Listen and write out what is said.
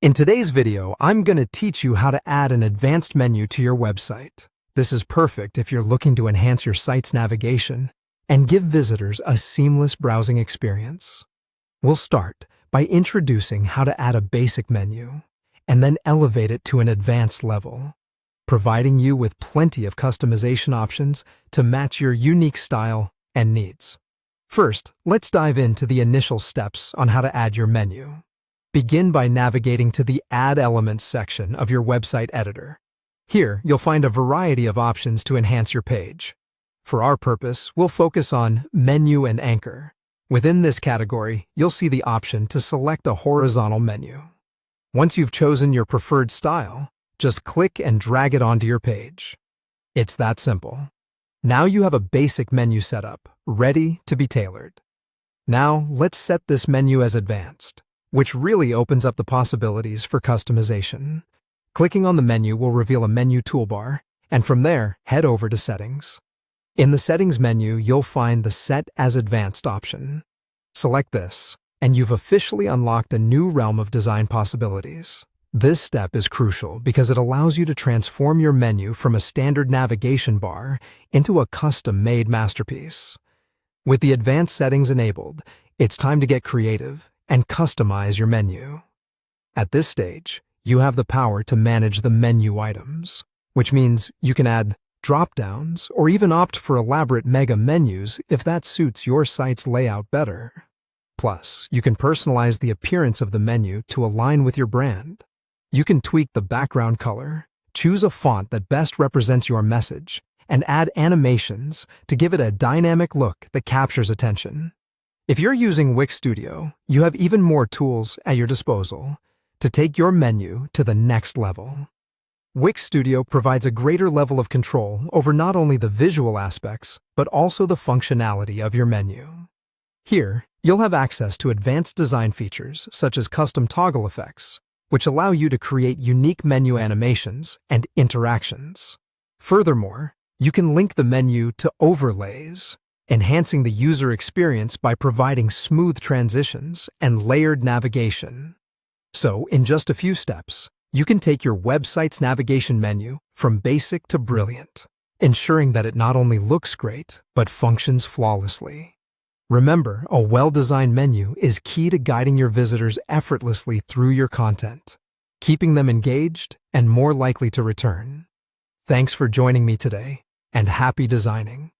In today's video, I'm going to teach you how to add an advanced menu to your website. This is perfect if you're looking to enhance your site's navigation and give visitors a seamless browsing experience. We'll start by introducing how to add a basic menu and then elevate it to an advanced level, providing you with plenty of customization options to match your unique style and needs. First, let's dive into the initial steps on how to add your menu. Begin by navigating to the Add Elements section of your website editor. Here, you'll find a variety of options to enhance your page. For our purpose, we'll focus on Menu and Anchor. Within this category, you'll see the option to select a horizontal menu. Once you've chosen your preferred style, just click and drag it onto your page. It's that simple. Now you have a basic menu setup, ready to be tailored. Now, let's set this menu as advanced, which really opens up the possibilities for customization. Clicking on the menu will reveal a menu toolbar, and from there, head over to Settings. In the Settings menu, you'll find the Set as Advanced option. Select this, and you've officially unlocked a new realm of design possibilities. This step is crucial because it allows you to transform your menu from a standard navigation bar into a custom-made masterpiece. With the advanced settings enabled, it's time to get creative and customize your menu. At this stage, you have the power to manage the menu items, which means you can add drop-downs or even opt for elaborate mega menus if that suits your site's layout better. Plus, you can personalize the appearance of the menu to align with your brand. You can tweak the background color, choose a font that best represents your message, and add animations to give it a dynamic look that captures attention. If you're using Wix Studio, you have even more tools at your disposal to take your menu to the next level. Wix Studio provides a greater level of control over not only the visual aspects, but also the functionality of your menu. Here, you'll have access to advanced design features such as custom toggle effects, which allow you to create unique menu animations and interactions. Furthermore, you can link the menu to overlays, enhancing the user experience by providing smooth transitions and layered navigation. So, in just a few steps, you can take your website's navigation menu from basic to brilliant, ensuring that it not only looks great, but functions flawlessly. Remember, a well-designed menu is key to guiding your visitors effortlessly through your content, keeping them engaged and more likely to return. Thanks for joining me today, and happy designing!